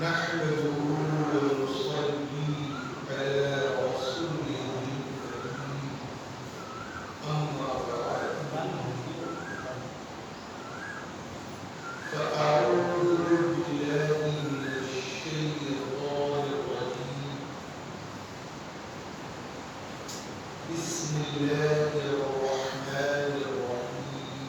نحمده ونصلي على رسوله الكريم أما بعد فأعوذ بالله من الشيطان الرجيم بسم الله الرحمن الرحيم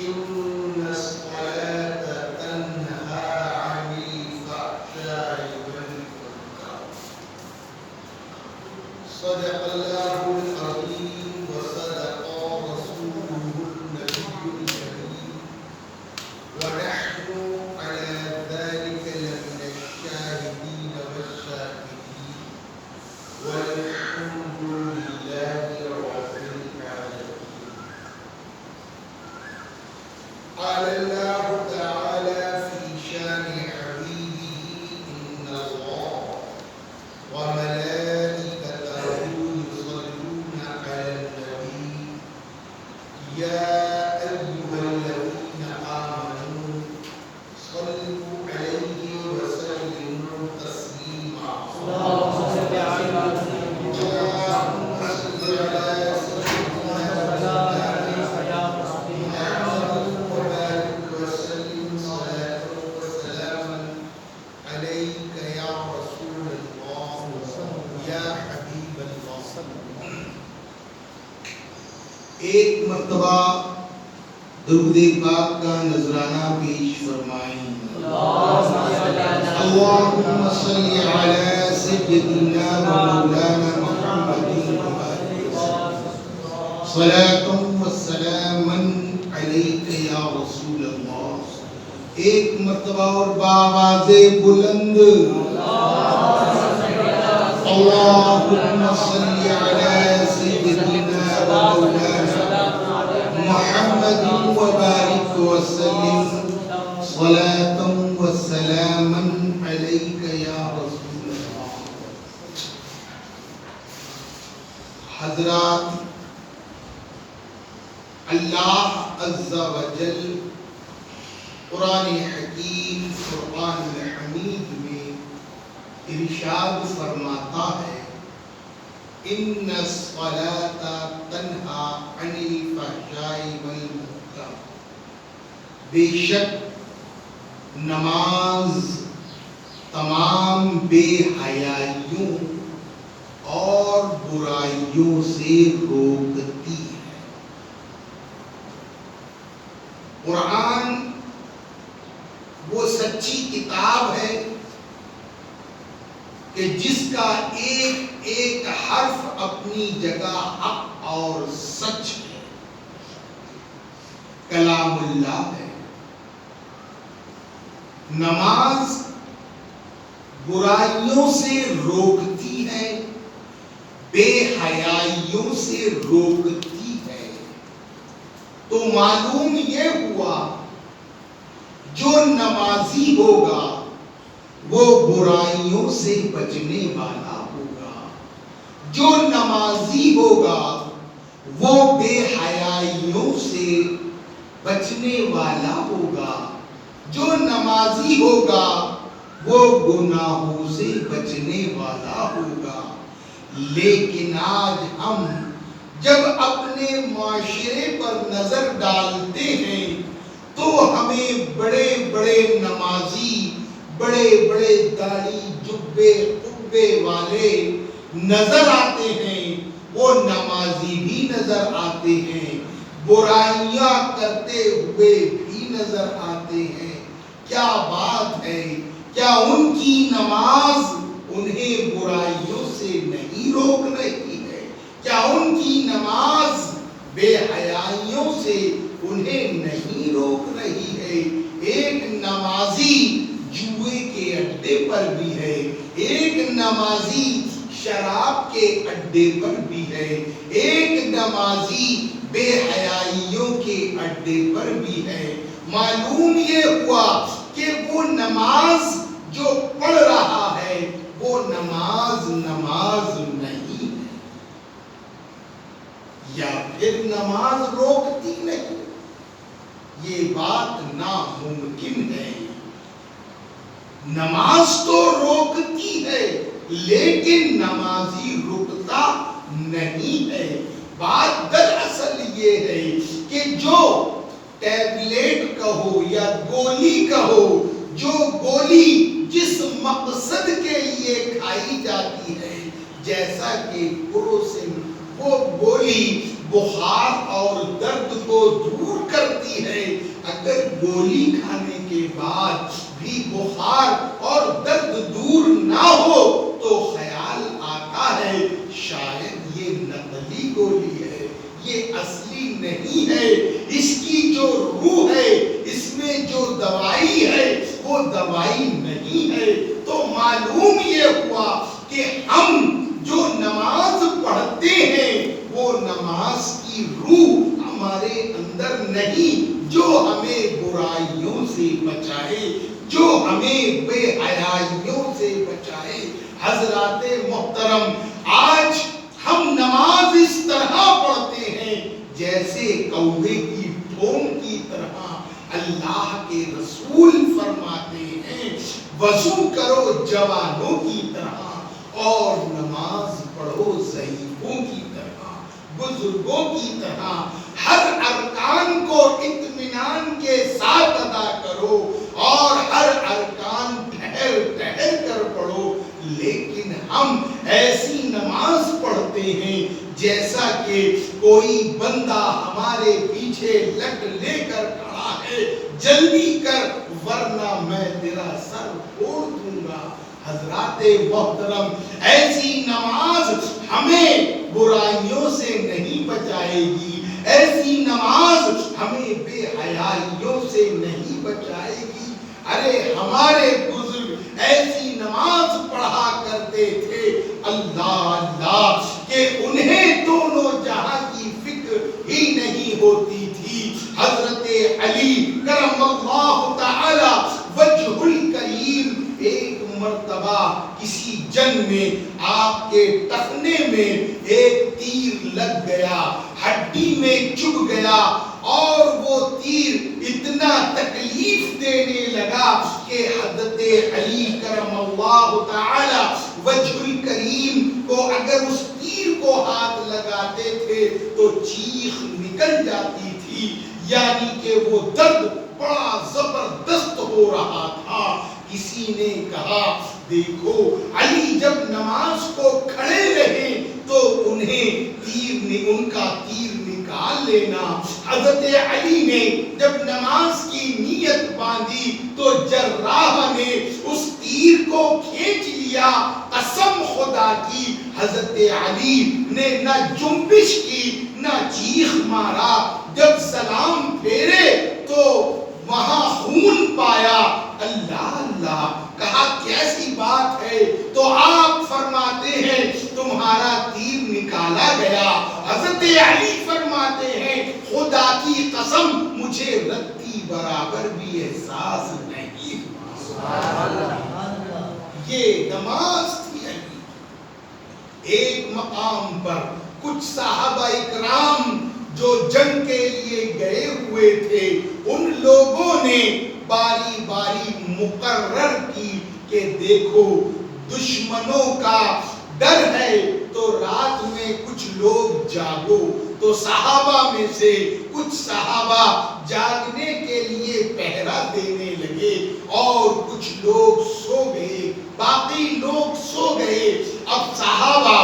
إن الصلاة تنهى عن الفحشاء والمنكر صدق الله العظيم وصدق رسوله النبي الكريم ونحن على ذلك لمن الشاهدين والشاكرين والحمد لله رب العالمين. قال الله تعالى في شان حبيبه إن الله وملائكته يصلون على النبي يا أيها الذين آمنوا صلوا عليه وسلموا تسليما. اللهم صل على ایک مرتبہ درود پاک کا نذرانہ پیش فرمائیں. اللہم صلی علی سیدنا و مولانا محمد صلاۃ و سلاما علیک یا رسول اللہ. ایک مرتبہ اور بآواز بلند اللہم صلی علی سیدنا و مولانا محمد وبارک وسلم صلاة وسلاما علیک یا رسول اللہ. حضرات، اللہ عز و جل قرآن حکیم فرقان الحمید میں ارشاد فرماتا ہے ان الصلاۃ تنہی عن الفحشاء والمنکر. بے شک نماز تمام بے حیائیوں اور برائیوں سے روکتی ہے. قرآن وہ سچی کتاب ہے کہ جس کا ایک ایک حرف اپنی جگہ حق اور سچ ہے. کلام اللہ ہے. نماز برائیوں سے روکتی ہے، بے حیائیوں سے روکتی ہے. تو معلوم یہ ہوا جو نمازی ہوگا وہ برائیوں سے بچنے والا ہوگا. جو نمازی ہوگا وہ بے حیائیوں سے بچنے والا ہوگا. جو نمازی ہوگا وہ گناہوں سے بچنے والا ہوگا. لیکن آج ہم جب اپنے معاشرے پر نظر ڈالتے ہیں تو ہمیں بڑے بڑے نمازی، بڑے بڑے داڑھی جبے قبے والے نظر آتے ہیں. وہ نمازی بھی نظر آتے ہیں، برائیاں کرتے ہوئے بھی نظر آتے ہیں. کیا بات ہے! کیا ان کی نماز انہیں برائیوں سے نہیں روک رہی ہے؟ کیا ان کی نماز بے حیائیوں سے انہیں نہیں روک رہی ہے؟ ایک نمازی جوئے کے اڈے پر بھی ہے، ایک نمازی شراب کے اڈے پر بھی ہے، ایک نمازی بے حیائیوں کے اڈے پر بھی ہے. معلوم یہ ہوا کہ وہ نماز جو پڑھ رہا ہے وہ نماز نہیں ہے. یا پھر نماز روکتی نہیں، یہ بات ناممکن ہے۔ نماز تو روکتی ہے لیکن نمازی رکتا نہیں ہے۔ بات دراصل یہ ہے کہ جو ٹیبلیٹ کہو یا گولی کہو، جو گولی جس مقصد کے لیے کھائی جاتی ہے، جیسا کہ کروسن، وہ گولی بخار اور درد کو دور کرتی ہے، اگر گولی کھانے کے بعد بھی بخار اور درد دور نہ ہو تو خیال آتا ہے شاید یہ نقلی گولی ہے، یہ اصلی نہیں ہے، اس کی جو روح ہے، اس میں جو دوائی ہے وہ دوائی نہیں ہے۔ تو معلوم یہ ہوا کہ ہم جو نماز پڑھتے ہیں وہ نماز کی روح ہمارے اندر نہیں، جو ہمیں برائیوں سے بچائے، جو ہمیں بے حیائیوں سے بچائے۔ حضرات محترم، آج ہم نماز اس طرح پڑھتے ہیں جیسے کوے کی ٹھون کی طرح۔ اللہ کے رسول فرماتے ہیں وضو کرو جوانوں کی طرح اور نماز پڑھو ضعیفوں کی طرح، بزرگوں کی طرح۔ ہر ارکان کو اطمینان کے ساتھ ادا کرو اور ہر ارکان ٹھہر ٹھہر کر پڑھو، لیکن ہم ایسی نماز پڑھتے ہیں جیسا کہ کوئی بندہ ہمارے پیچھے لٹ لے کر کھڑا ہے، جلدی کر ورنہ میں تیرا سر پھوڑ دوں گا۔ حضرات محترم، ایسی نماز ہمیں برائیوں سے نہیں بچائے گی، ایسی نماز ہمیں بے حیائیوں سے نہیں بچائے گی۔ ارے ہمارے بزرگ ایسی نماز پڑھا کرتے تھے، اللہ اللہ، کہ انہیں دونوں جہاں کی فکر ہی نہیں ہوتی تھی۔ حضرت علی کرم اللہ تعالی وجہ الکریم ایک مرتبہ کسی جنگ میں آپ کے ٹخنے میں ایک تیر لگ گیا، ہڈی میں چبھ گیا اور وہ تیر اتنا تکلیف دینے لگا کہ حضرت علی کرم اللہ تعالی وجہ الکریم کو اگر اس تیر کو ہاتھ لگاتے تھے تو چیخ نکل جاتی تھی، یعنی کہ وہ درد بڑا زبردست ہو رہا تھا۔ کسی نے کہا دیکھو علی جب نماز کو کھڑے رہے تو انہیں ان کا تیر نکال لینا۔ حضرت علی نے جب نماز کی نیت باندھی تو جراح نے اس تیر کو کھینچ لیا۔ قسم خدا کی حضرت علی نے نہ جنبش کی نہ چیخ مارا، جب سلام پھیرے تو وہاں خون پایا۔ اللہ اللہ، کہا کیسی بات ہے؟ تو آپ فرماتے ہیں تمہارا تیر نکالا گیا۔ حضرت علی فرماتے ہیں خدا کی قسم مجھے رتی برابر بھی احساس نہیں ہوا۔ یہ نماز تھی علی۔ ایک مقام پر کچھ صحابہ اکرام جو جنگ کے لیے گئے ہوئے تھے، ان لوگوں نے باری باری مقرر کی کہ دیکھو دشمنوں کا ڈر ہے تو رات میں کچھ لوگ جاگو۔ تو صحابہ میں سے کچھ صحابہ جاگنے کے لیے پہرا دینے لگے اور کچھ لوگ سو گئے، باقی لوگ سو گئے۔ اب صحابہ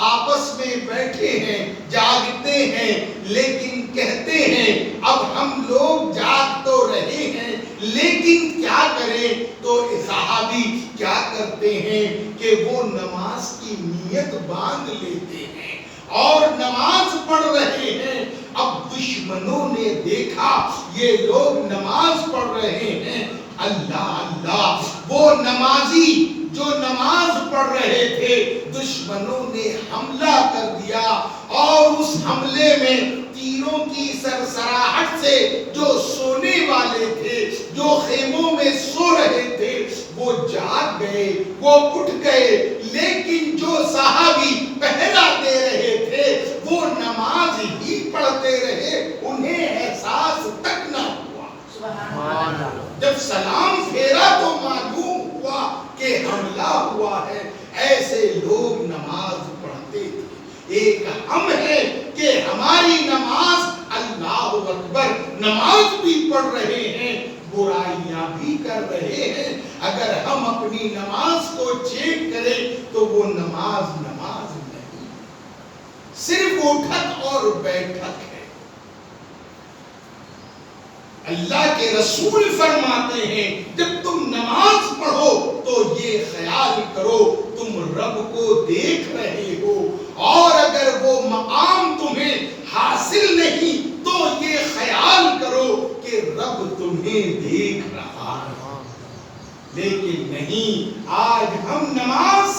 آپس میں بیٹھے ہیں، جاگتے ہیں، لیکن کہتے ہیں اب ہم لوگ جاگ تو رہے ہیں لیکن کیا کریں؟ تو صحابی کیا کرتے ہیں کہ وہ نماز کی نیت باندھ لیتے ہیں اور نماز پڑھ رہے ہیں۔ اب دشمنوں نے دیکھا یہ لوگ نماز پڑھ رہے ہیں، اللہ اللہ، وہ نمازی جو نماز پڑھ رہے تھے دشمنوں نے حملہ کر دیا اور اس حملے میں تیروں کی سرسراہٹ سے جو سونے والے تھے، جو خیموں میں سو رہے تھے، وہ جاگ گئے، وہ اٹھ گئے، لیکن جو صحابی پہرا دے رہے تھے وہ نماز ہی پڑھتے رہے، انہیں احساس تک نہ ہوا۔ سے لوگ نماز پڑھتے تھے، ایک ہم ہیں کہ ہماری نماز اللہ اکبر، نماز بھی پڑھ رہے ہیں، برائیاں بھی کر رہے ہیں۔ اگر ہم اپنی نماز کو چیک کریں تو وہ نماز نہیں، صرف اٹھک اور بیٹھک ہے۔ اللہ کے رسول فرماتے ہیں جب تم نماز پڑھو تو یہ خیال کرو تم رب کو دیکھ رہے ہو، اور اگر وہ مقام تمہیں حاصل نہیں تو یہ خیال کرو کہ رب تمہیں دیکھ رہا ہے۔ لیکن نہیں، آج ہم نماز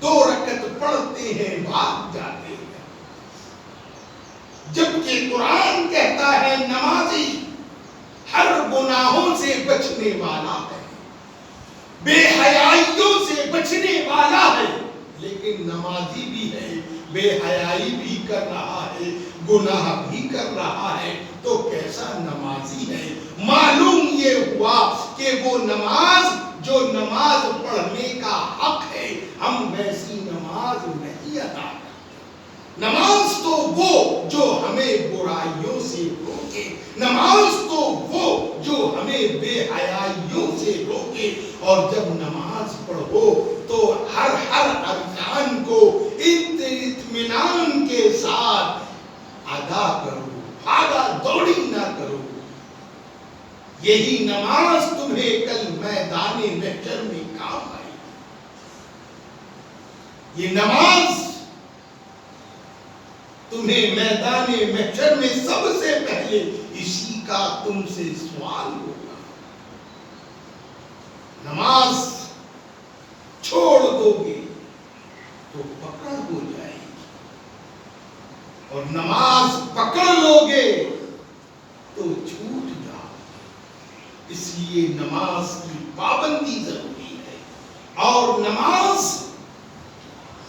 2 رکعت پڑھتے ہیں، بھاگ جاتے ہیں، جبکہ قرآن کہتا ہے نمازی ہر گناہوں سے بچنے والا ہے، بے حیائیوں سے بچنے والا ہے۔ لیکن نمازی بھی ہے، بے حیائی بھی کر رہا ہے، گناہ بھی کر رہا ہے، تو کیسا نمازی ہے؟ معلوم یہ ہوا کہ وہ نماز جو نماز پڑھنے کا حق ہے، ہم ویسی نماز نہیں ادا کرتے۔ نماز تو وہ جو ہمیں برائیوں سے روکے، نماز تو وہ جو ہمیں بے حیائیوں سے روکے، اور جب نماز پڑھو تو ہر ارکان کو اطمینان کے ساتھ ادا کرو، بھاگا دوڑی نہ کرو۔ یہی نماز تمہیں کل میدان محشر میں کام آئے۔ یہ نماز تمہیں میدان محشر میں سب سے پہلے اسی کا تم سے سوال ہوگا۔ نماز چھوڑ دو گے تو پکڑ ہو جائے گی، اور نماز پکڑ لو گے تو چھوٹ جاؤ۔ اس لیے نماز کی پابندی ضروری ہے، اور نماز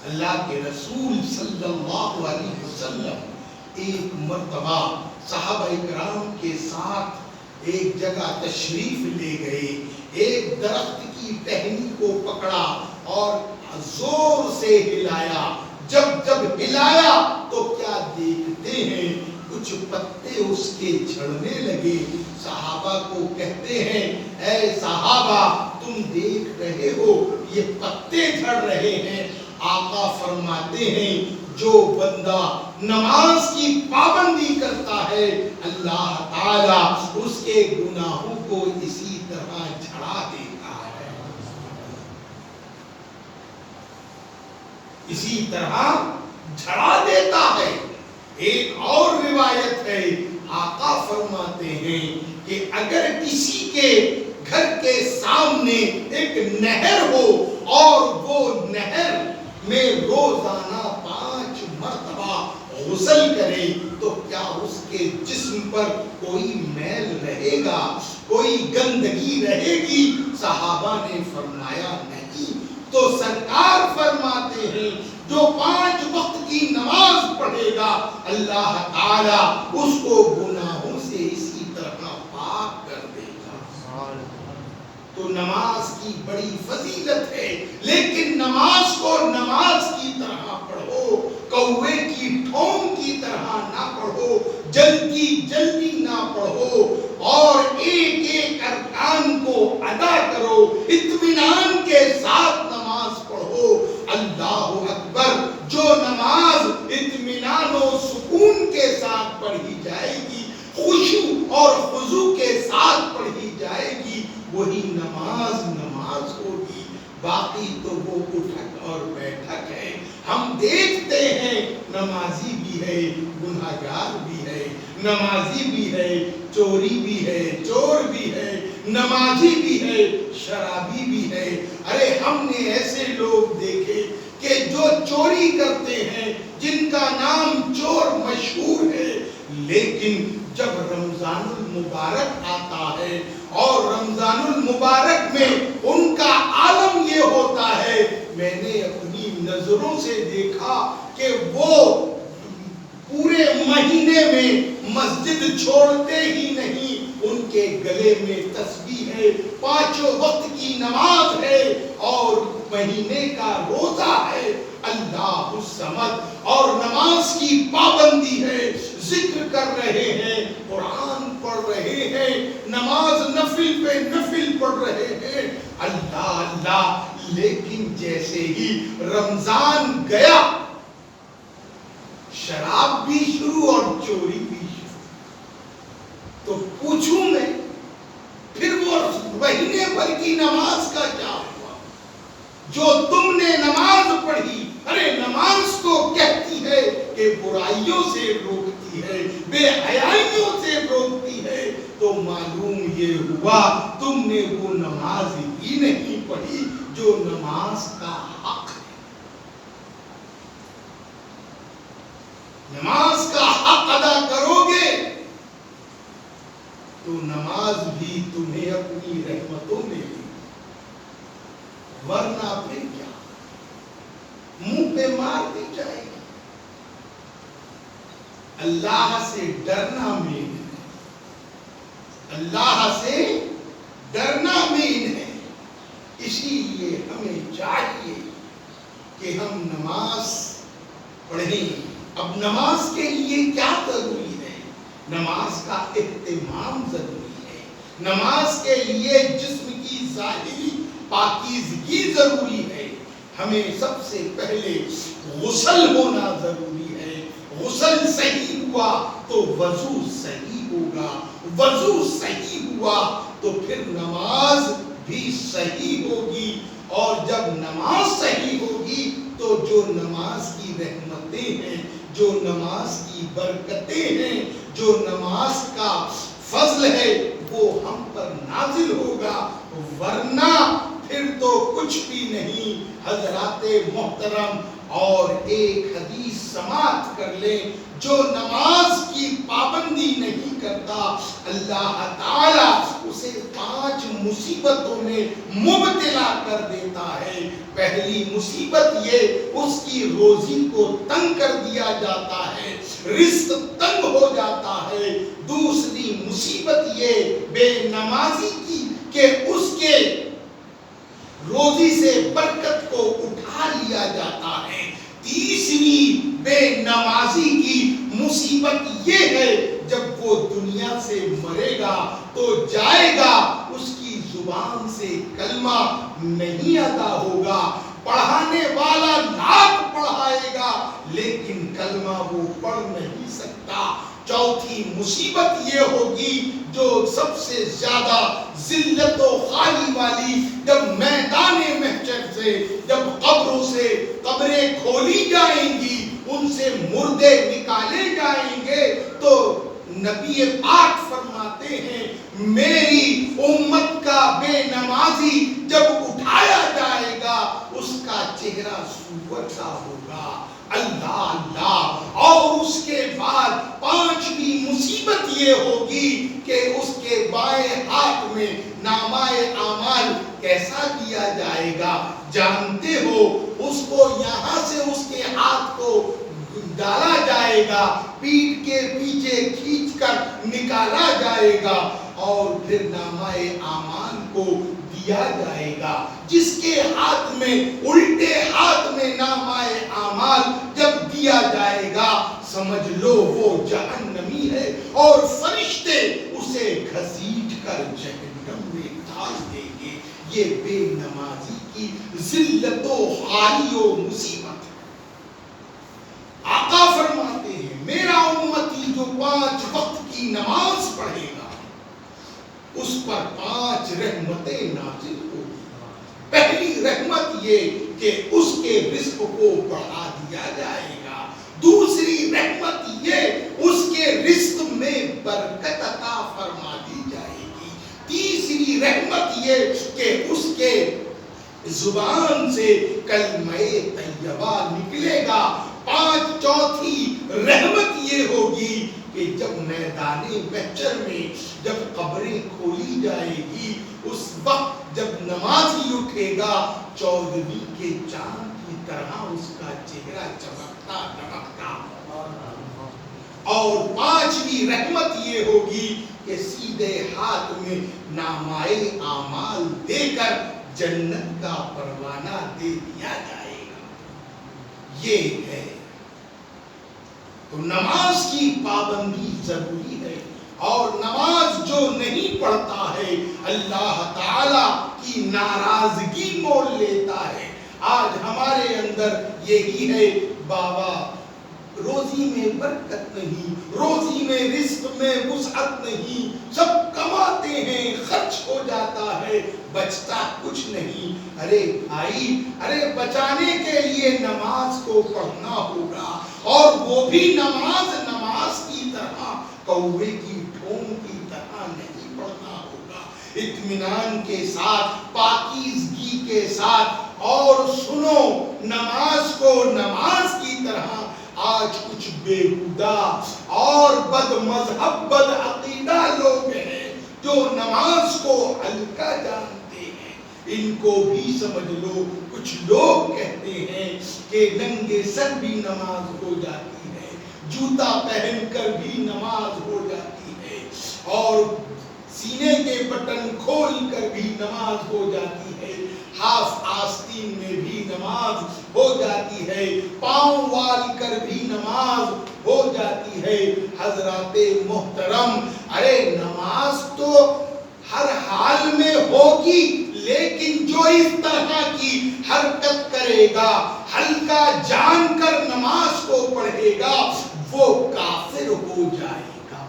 اللہ کے رسول صلی اللہ علیہ وسلم ایک مرتبہ صحابہ کرام کے ساتھ ایک جگہ تشریف لے گئے، ایک درخت کی ٹہنی کو پکڑا اور زور سے ہلایا۔ جب ہلایا تو کیا دیکھتے ہیں، کچھ پتے اس کے جھڑنے لگے۔ صحابہ کو کہتے ہیں اے صحابہ تم دیکھ رہے ہو یہ پتے جھڑ رہے ہیں۔ آقا فرماتے ہیں جو بندہ نماز کی پابندی کرتا ہے اللہ تعالی اس کے گناہوں کو اسی طرح جھڑا دیتا ہے، اسی طرح جھڑا دیتا ہے۔ ایک اور روایت ہے، آقا فرماتے ہیں کہ اگر کسی کے گھر کے سامنے ایک نہر ہو اور وہ نہر میں روزانہ 5 مرتبہ غسل کرے تو کیا اس کے جسم پر کوئی میل رہے گا، کوئی گندگی رہے گی؟ صحابہ نے فرمایا نہیں۔ تو سرکار فرماتے ہیں جو 5 وقت کی نماز پڑھے گا اللہ تعالی اس کو گناہوں سے اسی طرح پاک کر دے گا۔ تو نماز کی بڑی فضیلت ہے، لیکن نماز کو نماز کی طرح پڑھو، کوے کی ٹھونگ کی طرح نہ پڑھو، جلدی نہ پڑھو، اور ایک ایک ارکان کو ادا کرو، اطمینان کے ساتھ نماز پڑھو۔ اللہ اکبر، جو نماز اطمینان و سکون کے ساتھ پڑھی جائے گی، خشوع اور خضوع کے ساتھ پڑھی جائے گی، وہی نماز ہوگی۔ باقی تو وہ اٹھک اور بیٹھک ہے۔ ہم دیکھتے ہیں نمازی بھی ہے، گناہگار بھی ہے، نمازی بھی ہے، چوری بھی ہے، چور بھی ہے، نمازی بھی ہے، شرابی بھی ہے۔ ارے ہم نے ایسے لوگ دیکھے کہ جو چوری کرتے ہیں، جن کا نام چور مشہور ہے، لیکن جب رمضان المبارک آتا ہے اور رمضان المبارک میں ان کا عالم یہ ہوتا ہے، میں نے اپنی نظروں سے دیکھا کہ وہ پورے مہینے میں مسجد چھوڑتے ہی نہیں، ان کے گلے میں تسبیح ہے، 5 وقت کی نماز ہے، اور مہینے کا روزہ ہے اللہ الصمد، اور نماز کی پابندی ہے، ذکر کر رہے ہیں، قرآن پڑھ رہے ہیں، نماز نفل پہ نفل پڑھ رہے ہیں، اللہ اللہ، لیکن جیسے ہی رمضان گیا شراب بھی شروع اور چوری بھی شروع. تو پوچھوں میں پھر وہ مہینے بھر کی نماز کا کیا ہوا جو تم نے نماز پڑھی؟ ارے نماز تو کہتی ہے کہ برائیوں سے روکتی ہے، بے حیائیوں سے روکتی ہے، تو معلوم یہ ہوا تم نے وہ نماز ہی نہیں پڑھی جو نماز کا حق ہے. نماز کا حق ادا کرو گے تو نماز بھی تمہیں اپنی رحمتوں میں لے، ورنہ پھر کیا منہ پہ مار دی جائے گی. اللہ سے ڈرنا مین ہے، اللہ سے ڈرنا مین ہے. اسی لیے ہمیں چاہیے کہ ہم نماز پڑھیں. اب نماز کے لیے کیا ضروری ہے؟ نماز کا اہتمام ضروری ہے. نماز کے لیے جسم کی ظاہری پاکیزگی ضروری ہے. ہمیں سب سے پہلے غسل ہونا ضروری ہے. غسل صحیح ہوا تو وضو صحیح ہوگا، وضو صحیح ہوا تو پھر نماز بھی صحیح ہوگی، اور جب نماز صحیح ہوگی تو جو نماز کی رحمتیں ہیں، جو نماز کی برکتیں ہیں، جو نماز کا فضل ہے وہ ہم پر نازل ہوگا. ورنہ پھر تو کچھ بھی نہیں. حضرات محترم، اور ایک حدیث سماعت کر لیں، جو نماز کی پابندی نہیں کرتا اللہ تعالی اسے 5 مصیبتوں میں مبتلا کر دیتا ہے. پہلی مصیبت یہ اس کی روزی کو تنگ کر دیا جاتا ہے، رزق تنگ ہو جاتا ہے. دوسری مصیبت یہ بے نمازی کی کہ اس کے روزی سے برکت کو اٹھا لیا جاتا ہے. تیسری بے نمازی کی مصیبت یہ ہے جب وہ دنیا سے مرے گا تو جائے گا، اس کی زبان سے کلمہ نہیں ادا ہوگا. پڑھانے والا لاکھ پڑھائے گا لیکن کلمہ وہ پڑھ نہیں سکتا. چوتھی مصیبت یہ ہوگی جو سب سے زیادہ ذلت و خالی والی، جب میدان محشر سے، جب قبروں سے قبریں کھولی جائیں گی، ان سے مردے نکالے جائیں گے تو نبی پاک فرماتے ہیں میری امت کا بے نمازی جب اٹھایا جائے گا اس کا چہرہ سور کا ہوگا. اللہ اللہ. اور اس کے بعد 5ویں مصیبت یہ ہوگی کہ اس کے بائیں ہاتھ میں نامہ اعمال کیسا دیا جائے گا جانتے ہو؟ اس کو یہاں سے اس کے ہاتھ کو ڈالا جائے گا، پیٹھ کے پیچھے کھینچ کر نکالا جائے گا، اور پھر نامہ اعمال کو دیا جائے گا. جس کے ہاتھ میں، الٹے ہاتھ میں نامہ اعمال جب دیا جائے گا سمجھ لو وہ جہنمی ہے، اور فرشتے اسے گھسیٹ کر جہنم میں ڈال دیں گے. یہ بے نمازی کی ذلت و حالی و مصیبت ہے. آقا فرماتے ہیں میرا امتی جو 5 وقت کی نماز پڑھے گا اس پر 5 رحمتیں نازل ہوگی. پہلی رحمت یہ کہ اس کے رزق کو بڑھا دیا جائے گا. دوسری رحمت یہ اس کے رزق میں برکت عطا فرما دی جائے گی. تیسری رحمت یہ کہ اس کے زبان سے کلمہ طیبہ نکلے گا. چوتھی رحمت یہ ہوگی کہ جب میدان محشر میں جب قبریں کھولی جائے گی اس وقت جب نمازی اٹھے گا 14ویں کے چاند کی طرح اس کا چہرہ چمکتا دمکتا. اور 5ویں رحمت یہ ہوگی کہ سیدھے ہاتھ میں نامہ اعمال دے کر جنت کا پروانہ دے دیا جائے گا. یہ ہے تو نماز کی پابندی ضروری ہے. اور نماز جو نہیں پڑھتا ہے اللہ تعالیٰ کی ناراضگی مول لیتا ہے. آج ہمارے اندر یہی ہے، بابا روزی میں برکت نہیں، روزی میں رزق میں وسعت نہیں، سب کماتے ہیں خرچ ہو جاتا ہے بچتا کچھ نہیں. ارے بھائی، ارے بچانے کے لیے نماز کو پڑھنا ہوگا، اور وہ بھی نماز کی طرح کوے کی ٹھونگ کی طرح نہیں پڑھنا ہوگا. اطمینان کے ساتھ، پاکیزگی کے ساتھ. اور سنو، نماز کو نماز کی طرح آج کچھ بےہودہ اور بد مذہب بد عقیدہ لوگ ہیں جو نماز کو ہلکا جانتے ہیں. ان کو بھی سمجھ لو. کچھ لوگ کہتے ہیں کہ ننگے سر بھی نماز ہو جاتی ہے، جوتا پہن کر بھی نماز ہو جاتی ہے، اور سینے کے بٹن کھول کر بھی نماز ہو جاتی ہے، ہاف آستین میں بھی نماز ہو جاتی ہے، پاؤں وال کر بھی نماز ہو جاتی ہے. حضرات محترم، ارے نماز تو ہر حال میں ہوگی، لیکن جو اس طرح کی حرکت کرے گا، ہلکا جان کر نماز کو پڑھے گا، وہ کافر ہو جائے گا.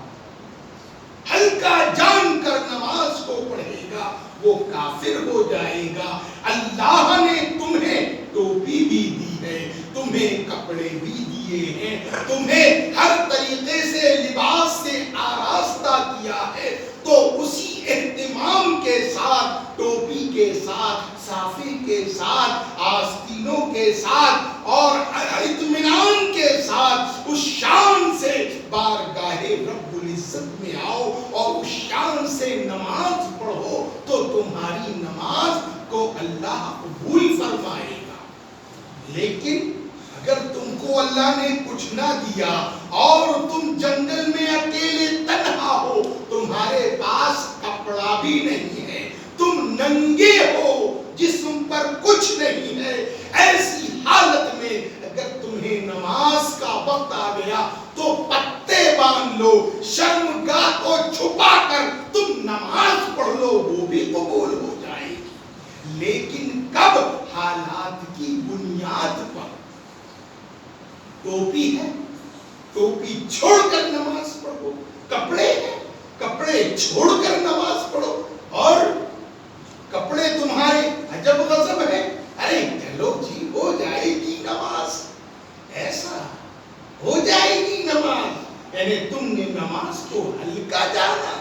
ہلکا جان کر نماز کو پڑھے گا، وہ کافر ہو جائے گا. اللہ نے تمہیں ٹوپی بھی دی ہے، تمہیں کپڑے بھی دیے ہیں، تمہیں ہر طریقے سے لباس سے آراستہ کیا ہے، تو اسی اہتمام کے ساتھ، ٹوپی کے ساتھ، صافی کے ساتھ، آستینوں کے ساتھ اور اطمینان کے ساتھ اس شان سے بارگاہ رب العزت میں آؤ اور اس شان سے نماز پڑھو، تو تمہاری نماز کو اللہ قبول فرمائے گا. لیکن اگر تم کو اللہ نے کچھ نہ دیا اور تم جنگل میں اکیلے تنہا ہو، تمہارے پاس کپڑا بھی نہیں ہے، تم ننگے ہو، جسم پر کچھ نہیں ہے، ایسی حالت میں اگر تمہیں نماز کا وقت آ گیا تو پتے باندھ لو، شرمگاہ کو چھپا کر تم نماز پڑھ لو، وہ بھی قبول ہو جائے گی. لیکن کب؟ حالات کی بنیاد پر. ٹوپی ہے، ٹوپی چھوڑ کر نماز پڑھو. کپڑے ہیں، کپڑے چھوڑ کر نماز پڑھو. اور کپڑے تمہارے عجب غضب ہے، ارے چلو جی ہو جائے گی نماز، ایسا ہو جائے گی نماز. یعنی تم نے نماز کو ہلکا جانا،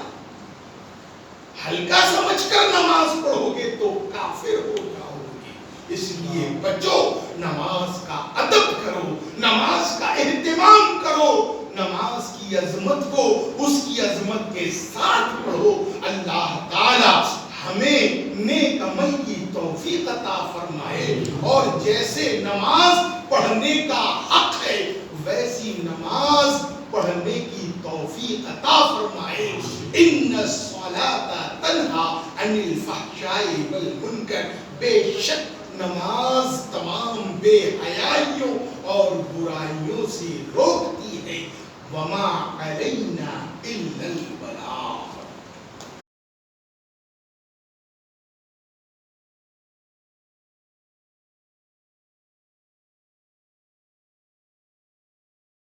ہلکا سمجھ کر نماز پڑھو گے تو کافر ہو جاؤ گے. اس لیے بچو، نماز کا ادب کرو، نماز کا اہتمام کرو، نماز کی عظمت کو اس کی عظمت کے ساتھ پڑھو. اللہ تعالی ہمیں نیک عمل کی توفیق عطا فرمائے، اور جیسے نماز پڑھنے کا حق ہے ویسی نماز پڑھنے کی توفیق عطا فرمائے. ان الصلاۃ تنہی عن الفحشاء والمنکر، بے شک نماز تمام بے حیائیوں اور برائیوں سے روکتی ہے. وما علینا الا البلاغ.